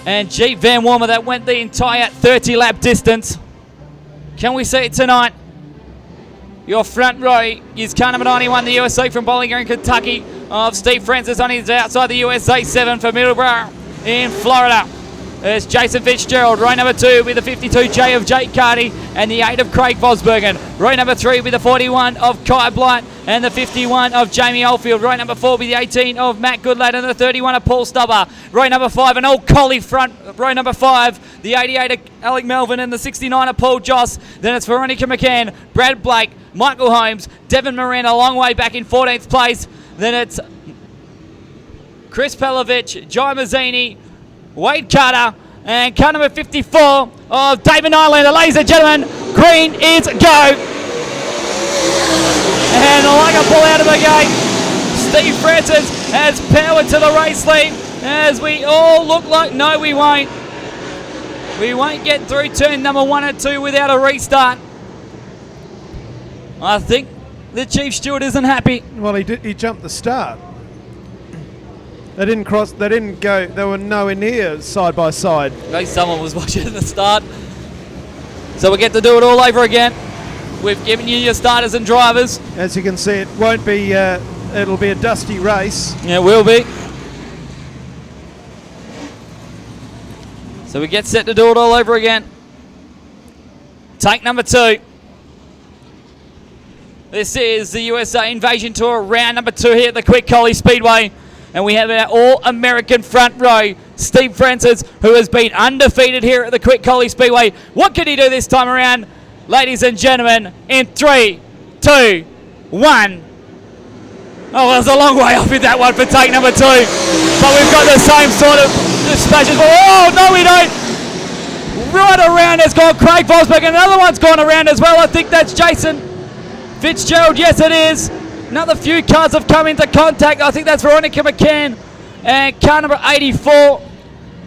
and Jeep Van Wormer that went the entire 30-lap distance. Can we see it tonight? Your front row is car number 91, the USA from Bowling Green, Kentucky, of Steve Francis on his outside, the USA 7 for Middleborough in Florida. There's Jason Fitzgerald, row number 2 with the 52J of Jake Carty and the 8 of Craig Vosbergen. Row number 3 with the 41 of Kai Blight and the 51 of Jamie Oldfield. Row number 4 with the 18 of Matt Goodlad and the 31 of Paul Stubber. Row number 5, an old Collie front. Row number 5, the 88 of Alec Melvin and the 69 of Paul Joss. Then it's Veronica McCann, Brad Blake, Michael Holmes, Devon Moran a long way back in 14th place. Then it's Chris Pelovich, Jai Mazzini, Wade Carter, and car number 54 of David Nylander. Ladies and gentlemen, green is go. And like a pull out of the gate, Steve Francis has power to the race lead as we all look like, no we won't. We won't get through turn number 1 and 2 without a restart. I think the Chief Steward isn't happy. Well, he jumped the start. They didn't cross, they didn't go, they were nowhere near side by side. Maybe someone was watching the start. So we get to do it all over again. We've given you your starters and drivers. As you can see, it won't be, it'll be a dusty race. Yeah, it will be. So we get set to do it all over again. Take number 2. This is the USA Invasion Tour, round number 2 here at the Quick Collie Speedway. And we have our All-American front row, Steve Francis, who has been undefeated here at the Quick Collie Speedway. What can he do this time around? Ladies and gentlemen, in 3, 2, 1. Oh, there's a long way off with that one for take number 2. But we've got the same sort of dispatches. Oh, no, we don't. Right around has gone Craig Vosberg. Another one's gone around as well. I think that's Jason Fitzgerald. Yes, it is. Another few cars have come into contact. I think that's Veronica McCann and car number 84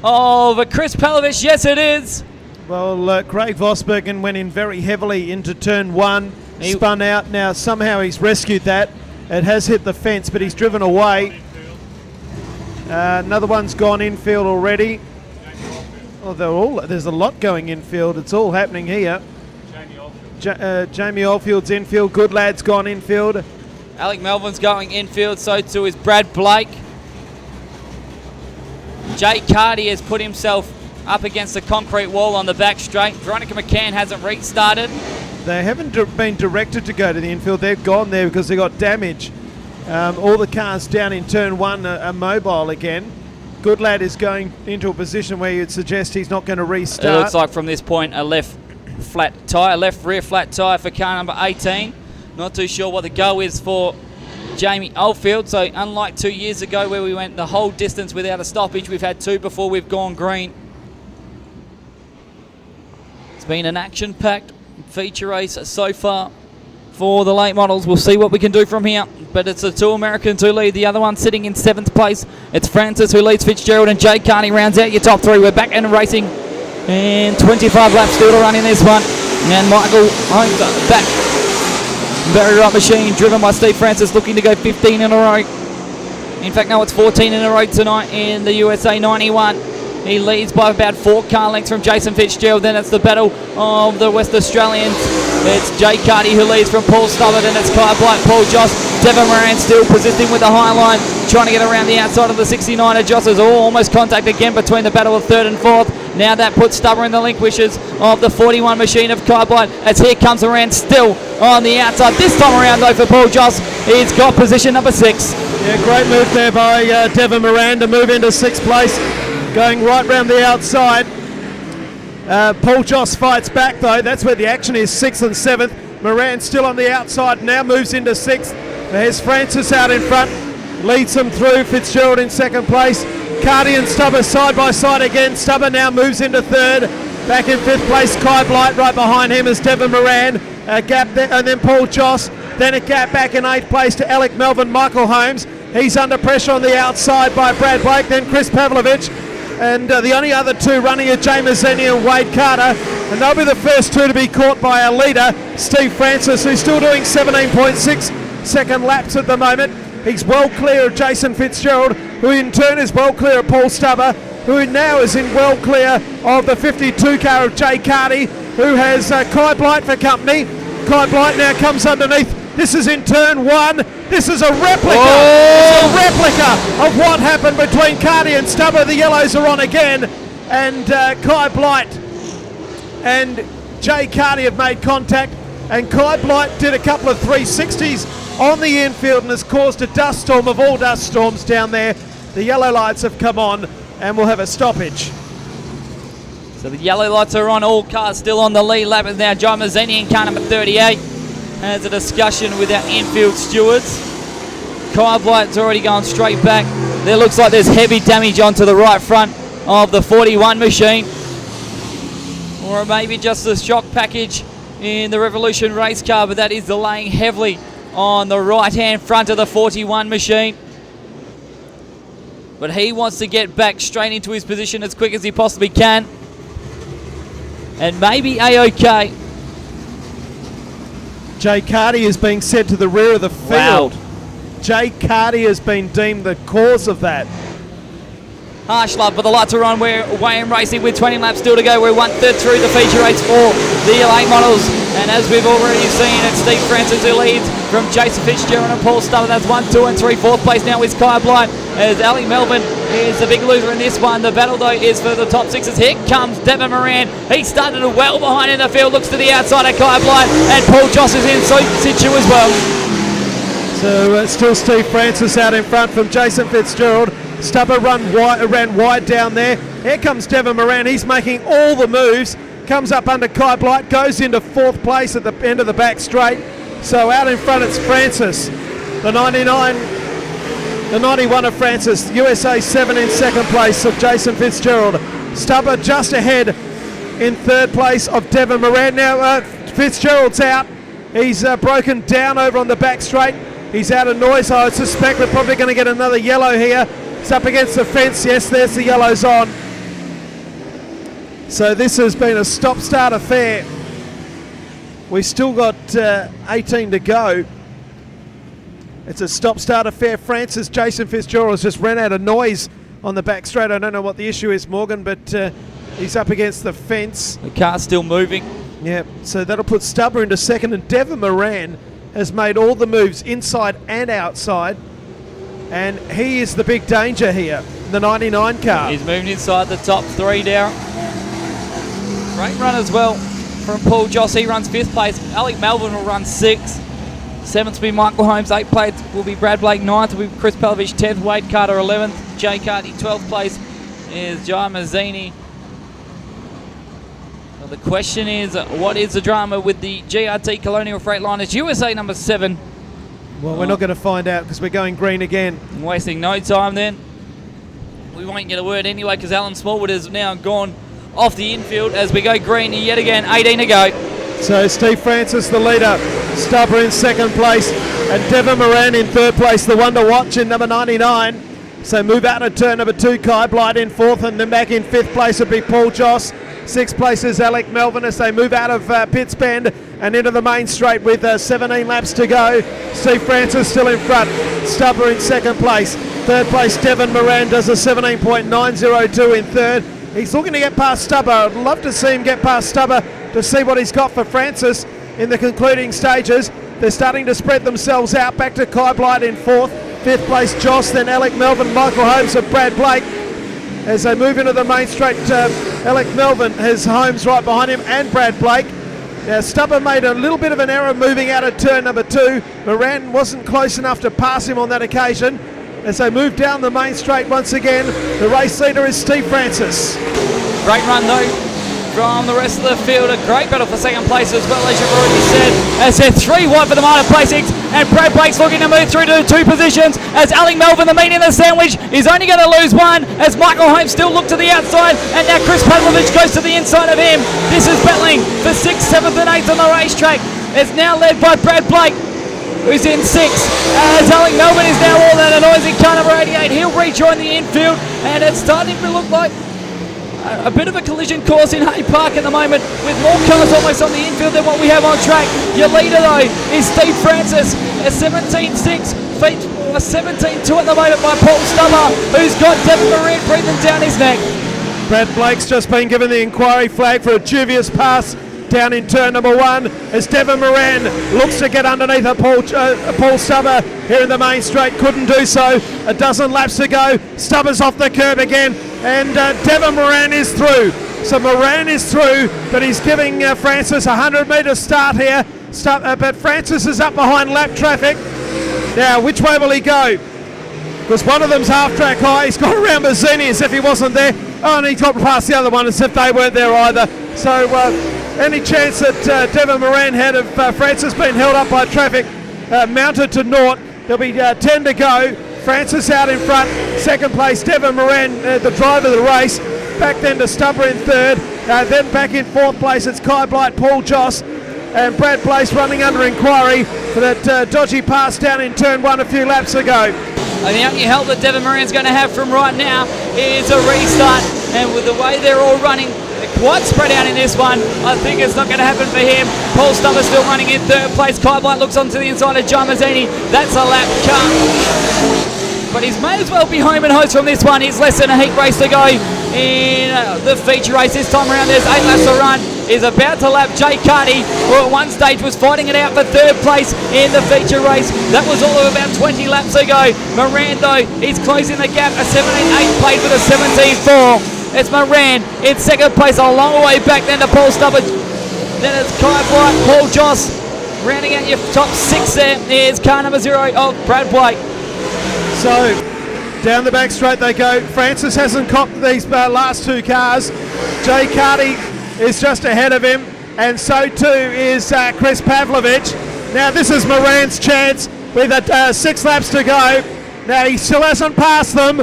of Chris Pelovich. Yes, it is. Well, Craig Vosbergen went in very heavily into turn 1, spun out. Now, somehow he's rescued that. It has hit the fence, but he's driven away. Another one's gone infield already. Oh, there's a lot going infield. It's all happening here. Jamie Oldfield's infield. Good lad's gone infield. Alec Melvin's going infield, so too is Brad Blake. Jake Carty has put himself up against the concrete wall on the back straight. Veronica McCann hasn't restarted. They haven't been directed to go to the infield. They've gone there because they got damage. All the cars down in turn 1 are mobile again. Good lad is going into a position where you'd suggest he's not going to restart. It looks like from this point a left rear flat tyre for car number 18. Not too sure what the go is for Jamie Oldfield. So unlike 2 years ago where we went the whole distance without a stoppage, we've had 2 before we've gone green. It's been an action-packed feature race so far for the late models. We'll see what we can do from here. But it's the 2 Americans who lead. The other one sitting in 7th place. It's Francis who leads Fitzgerald, and Jake Carney rounds out your top 3. We're back in racing. And 25 laps still to run in this one. And Michael Holmes back. Very right machine driven by Steve Francis, looking to go 15 in a row. In fact, no, it's 14 in a row tonight in the USA 91. He leads by about 4 car lengths from Jason Fitzgerald. Then it's the battle of the West Australians. It's Jake Carty who leads from Paul Stubber. Then it's Kai Blight, Paul Joss. Devon Moran still persisting with the high line, trying to get around the outside of the 69er. Joss is almost contact again between the battle of 3rd and 4th. Now that puts Stubber in the link wishes of the 41 machine of Kai Blight, as here comes Moran still on the outside. This time around though for Paul Joss, he's got position number 6. Yeah, great move there by Devon Moran to move into 6th place. Going right round the outside. Paul Joss fights back though. That's where the action is, 6th and 7th. Moran still on the outside, now moves into 6th. There's Francis out in front, leads them through. Fitzgerald in 2nd place. Carty and Stubber side by side again. Stubber now moves into 3rd. Back in 5th place, Kai Blight. Right behind him is Devon Moran. A gap there, and then Paul Joss. Then a gap back in 8th place to Alec Melvin, Michael Holmes. He's under pressure on the outside by Brad Blake. Then Chris Pavlovich. And the only other 2 running are James Zeni and Wade Carter. And they'll be the first 2 to be caught by our leader, Steve Francis, who's still doing 17.6 second laps at the moment. He's well clear of Jason Fitzgerald, who in turn is well clear of Paul Stubber. who now is in well clear of the 52 car of Jay Carty, who has Kai Blight for company. Kai Blight now comes underneath. This is in turn 1. This is a replica. It's a replica of what happened between Carty and Stubber. The yellows are on again, and Kai Blight and Jay Carty have made contact, and Kai Blight did a couple of 360s on the infield and has caused a dust storm of all dust storms down there. The yellow lights have come on, and we'll have a stoppage. So the yellow lights are on, all cars still on the lead lap is now John Mazzini in car number 38. Has a discussion with our infield stewards. Kai Blight's already going straight back. There looks like there's heavy damage onto the right front of the 41 machine. Or maybe just the shock package in the Revolution race car, but that is delaying heavily on the right-hand front of the 41 machine. But he wants to get back straight into his position as quick as he possibly can. And maybe A-OK. Jay Carty is being sent to the rear of the field. Wow. Jay Carty has been deemed the cause of that. Harsh love, but the lights are on. We're Wayne Racing with 20 laps still to go. We're 1/3 through the feature race for the late models. And as we've already seen, it's Steve Francis who leads from Jason Fitzgerald and Paul Stubber. That's 1, 2 and 3. Fourth place now is Kai Blight, as Ali Melbourne is the big loser in this one. The battle though is for the top sixes. Here comes Devon Moran. He started well behind in the field. Looks to the outside of Kai Blight, and Paul Joss is in situ as well. So still Steve Francis out in front from Jason Fitzgerald. Stubber ran wide down there. Here comes Devon Moran. He's making all the moves. Comes up under Kai Blight. Goes into fourth place at the end of the back straight. So out in front it's Francis. The 99, the 91 of Francis. USA 7 in second place of Jason Fitzgerald. Stubber just ahead in third place of Devon Moran. Now Fitzgerald's out. He's broken down over on the back straight. He's out of noise. I suspect we're probably going to get another yellow here. It's up against the fence. Yes, there's the yellows on. So this has been a stop-start affair. We've still got 18 to go. It's a stop-start affair. Francis, Jason Fitzgerald has just ran out of noise on the back straight. I don't know what the issue is, Morgan, but he's up against the fence. The car's still moving. Yeah, so that'll put Stubber into second, and Devon Moran has made all the moves inside and outside, and he is the big danger here, the 99 car. He's moving inside the top 3 now. Great run as well from Paul Joss. He runs 5th place. Alec Melbourne will run 6th. 7th will be Michael Holmes. 8th place will be Brad Blake. 9th will be Chris Pelovich. 10th, Wade Carter. 11th, Jay Carty. 12th place is Jai Mazzini. Well, the question is, what is the drama with the GRT Colonial Freightliners USA number 7? Well, we're not going to find out because we're going green again. Wasting no time then. We won't get a word anyway because Alan Smallwood has now gone off the infield as we go green yet again. 18 to go. So Steve Francis the leader, Stubber in second place, and Devon Moran in third place, the one to watch in number 99. So move out of turn number 2, Kai Blight in fourth, and then back in 5th place would be Paul Joss. 6th place is Alec Melbourne as they move out of Pitts Bend and into the main straight with 17 laps to go. Steve Francis still in front, Stubber in second place. Third place, Devon Moran does a 17.902 in third. He's looking to get past Stubber. I'd love to see him get past Stubber to see what he's got for Francis in the concluding stages. They're starting to spread themselves out. Back to Kai Blight in fourth. 5th place, Joss, then Alec Melbourne, Michael Holmes and Brad Blake. As they move into the main straight, Alec Melbourne has Holmes right behind him and Brad Blake. Now Stubber made a little bit of an error moving out of turn number 2. Moran wasn't close enough to pass him on that occasion. As they move down the main straight once again, the race leader is Steve Francis. Great run though from the rest of the field. A great battle for second place as well, as you've already said. As they're 3 wide for the minor placings, and Brad Blake's looking to move through to 2 positions as Alec Melbourne, the meat in the sandwich, is only going to lose 1 as Michael Holmes still look to the outside, and now Chris Pavlovich goes to the inside of him. This is battling for 6th, 7th and 8th on the racetrack. It's now led by Brad Blake, who's in 6th, as Alec Melbourne is now all that annoys in car number 88. He'll rejoin the infield, and it's starting to look like a bit of a collision course in Hay Park at the moment, with more cars almost on the infield than what we have on track. Your leader though is Steve Francis, a 17.6, feet a 17.2 at the moment by Paul Stubber, who's got Devon Moran breathing down his neck. Brad Blake's just been given the inquiry flag for a dubious pass down in turn number 1 as Devon Moran looks to get underneath a Paul Stubber here in the main straight. Couldn't do so. A dozen laps to go. Stubber's off the curb again, and Devon Moran is through. So Moran is through, but he's giving Francis a 100-metre start here. But Francis is up behind lap traffic. Now, which way will he go? Because one of them's half-track high. He's got around Mazzini as if he wasn't there. Oh, and he got past the other one as if they weren't there either. So any chance that Devon Moran had of Francis being held up by traffic mounted to naught. There'll be 10 to go. Francis out in front. Second place, Devon Moran, the driver of the race. Back then to Stubber in third. Then back in fourth place, it's Kai Blight, Paul Joss, and Brad Blaze running under inquiry for that dodgy pass down in turn 1 a few laps ago. The only help that Devon Moran's going to have from right now is a restart, and with the way they're all running, they're quite spread out in this one. I think it's not going to happen for him. Paul Stubber still running in third place. Kai Blight looks onto the inside of John Mazzini. That's a lap cut. But he's may as well be home and host from this one. He's less than a heat race to go in the feature race this time around. There's 8 laps to run. Is about to lap Jay Carty, who at one stage was fighting it out for third place in the feature race. That was all of about 20 laps ago. Moran, though, is closing the gap. A 17.8 played with a 17.4. It's Moran in second place, a long way back then to Paul Stubber. Then it's Kai Blight, Paul Joss. Rounding out your top 6 there is car number 0 of Brad Blake. So, down the back straight they go. Francis hasn't copped these last 2 cars. Jay Carty is just ahead of him, and so too is Chris Pavlovich. Now this is Moran's chance with 6 laps to go. Now he still hasn't passed them.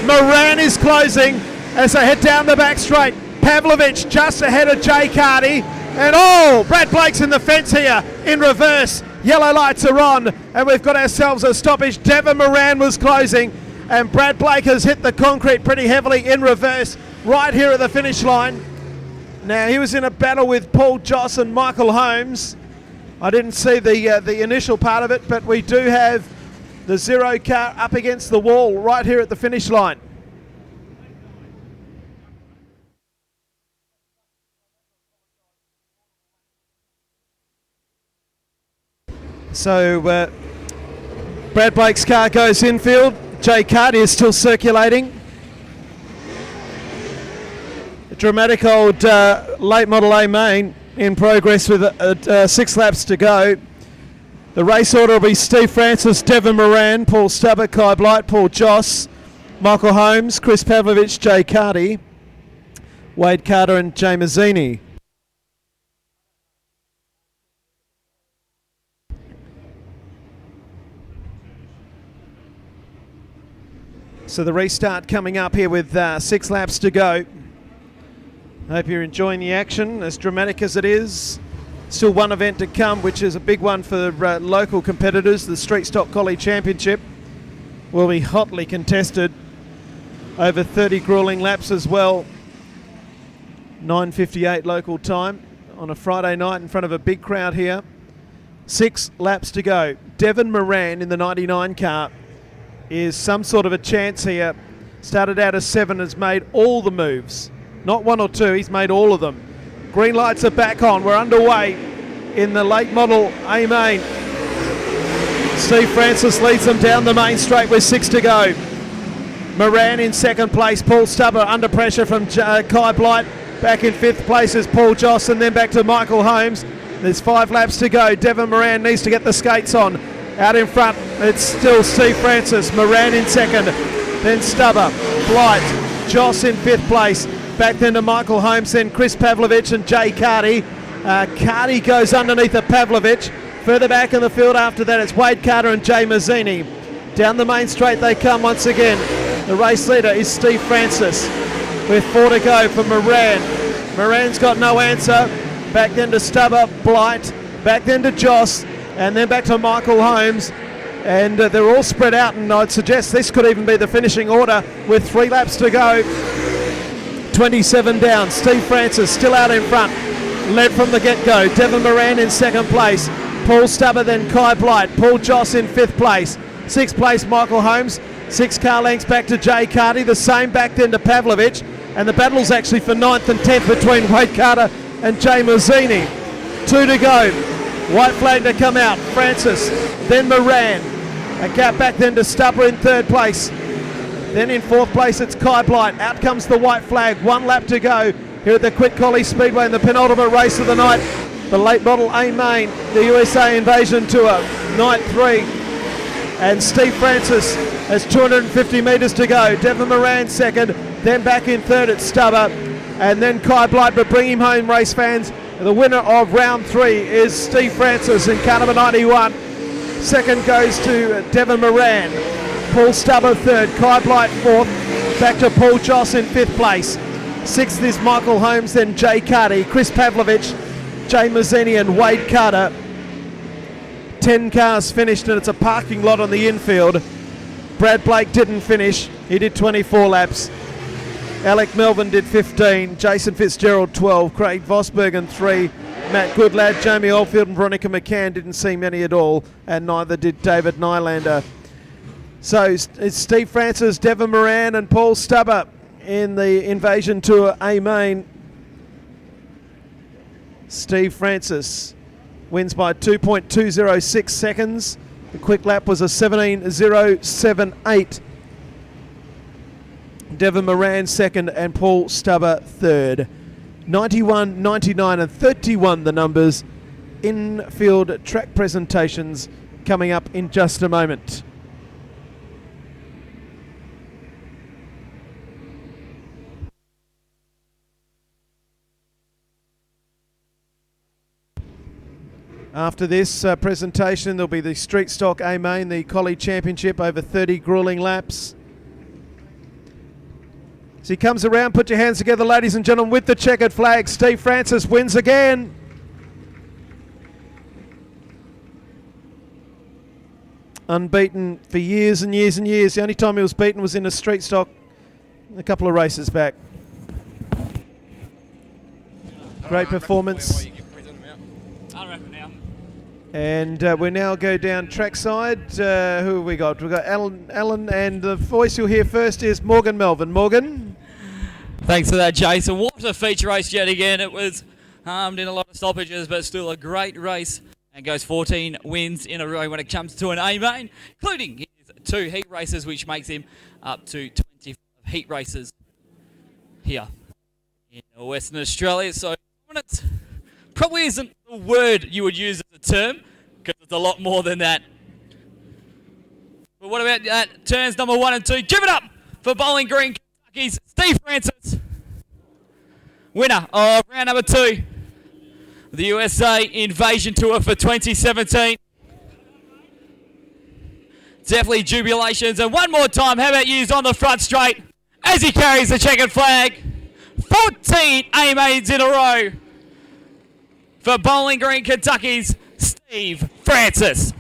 Moran is closing as they head down the back straight. Pavlovich just ahead of Jay Carty, and Brad Blake's in the fence here in reverse. Yellow lights are on, and we've got ourselves a stoppage. Devon Moran was closing, and Brad Blake has hit the concrete pretty heavily in reverse right here at the finish line. Now he was in a battle with Paul Joss and Michael Holmes. I didn't see the initial part of it, but we do have the 0 car up against the wall right here at the finish line. So Brad Blake's car goes infield. Jay Carty is still circulating. A dramatic old late Model A main in progress with 6 laps to go. The race order will be Steve Francis, Devon Moran, Paul Stubber, Kai Blight, Paul Joss, Michael Holmes, Chris Pavlovich, Jay Carty, Wade Carter and Jay Mazzini. So the restart coming up here with 6 laps to go. Hope you're enjoying the action, as dramatic as it is. Still one event to come, which is a big one for local competitors. The Street Stock Collie Championship will be hotly contested over 30 grueling laps as well. 9:58 local time on a Friday night in front of a big crowd here. 6 laps to go. Devon Moran in the 99 car is some sort of a chance here. Started out as 7, has made all the moves. Not 1 or 2, he's made all of them. Green lights are back on. We're underway in the late model A main. Steve Francis leads them down the main straight with 6 to go. Moran in second place. Paul Stubber under pressure from Kai Blight. Back in 5th place is Paul Joss, and then back to Michael Holmes. There's 5 laps to go. Devon Moran needs to get the skates on. Out in front, it's still Steve Francis. Moran in second, then Stubber, Blight, Joss in 5th place. Back then to Michael Holmes, then Chris Pavlovich and Jay Carty. Carty goes underneath the Pavlovich. Further back in the field after that, it's Wade Carter and Jay Mazzini. Down the main straight they come once again. The race leader is Steve Francis with 4 to go for Moran. Moran's got no answer. Back then to Stubber, Blight. Back then to Joss. And then back to Michael Holmes, and they're all spread out, and I'd suggest this could even be the finishing order with 3 laps to go. 27 down. Steve Francis still out in front, led from the get-go. Devon Moran in second place. Paul Stubber, then Kai Blight. Paul Joss in 5th place. 6th place Michael Holmes. 6 car lengths back to Jay Carty, the same back then to Pavlovich, and the battle's actually for 9th and 10th between Wade Carter and Jay Mazzini. 2 to go. White flag to come out. Francis, then Moran. A gap back then to Stubber in 3rd place. Then in 4th place it's Kai Blight. Out comes the white flag. 1 lap to go here at the Collie Speedway in the penultimate race of the night. The late model A Main, the USA Invasion Tour, night 3. And Steve Francis has 250 metres to go. Devon Moran 2nd, then back in 3rd at Stubber, and then Kai Blight. But bring him home, race fans. The winner of round 3 is Steve Francis in car number 91. 2nd goes to Devon Moran. Paul Stubber 3rd, Kai Blight 4th, back to Paul Joss in 5th place. 6th is Michael Holmes, then Jay Carty, Chris Pavlovich, Jay Mazzini and Wade Carter. 10 cars finished and it's a parking lot on the infield. Brad Blake didn't finish, he did 24 laps. Alec Melvin did 15, Jason Fitzgerald 12, Craig Vosbergen 3, Matt Goodlad, Jamie Oldfield and Veronica McCann didn't see many at all, and neither did David Nylander. So it's Steve Francis, Devon Moran and Paul Stubber in the Invasion Tour A Main. Steve Francis wins by 2.206 seconds. The quick lap was a 17.078. Devon Moran 2nd and Paul Stubber 3rd. 91, 99 and 31 the numbers. Infield track presentations coming up in just a moment. After this presentation, there'll be the Street Stock A Main, the Collie Championship over 30 grueling laps. As he comes around, put your hands together, ladies and gentlemen, with the checkered flag. Steve Francis wins again. Unbeaten for years and years and years. The only time he was beaten was in a Street Stock a couple of races back. Great performance. And we now go down trackside. Who have we got? We've got Alan, and the voice you'll hear first is Morgan Melvin. Morgan? Thanks for that, Jason. What a feature race yet again. It was harmed in a lot of stoppages, but still a great race. And goes 14 wins in a row when it comes to an A-Main, including his 2 heat races, which makes him up to 25 heat races here in Western Australia. So dominance probably isn't the word you would use as a term, because it's a lot more than that. But what about that? Turns number 1 and 2. Give it up for Bowling Green, Kentucky's Steve Francis. Winner of round number 2. The USA Invasion Tour for 2017. Definitely jubilations. And one more time, how about yous on the front straight as he carries the checkered flag. 14 A-Mains in a row for Bowling Green, Kentucky's Steve Francis.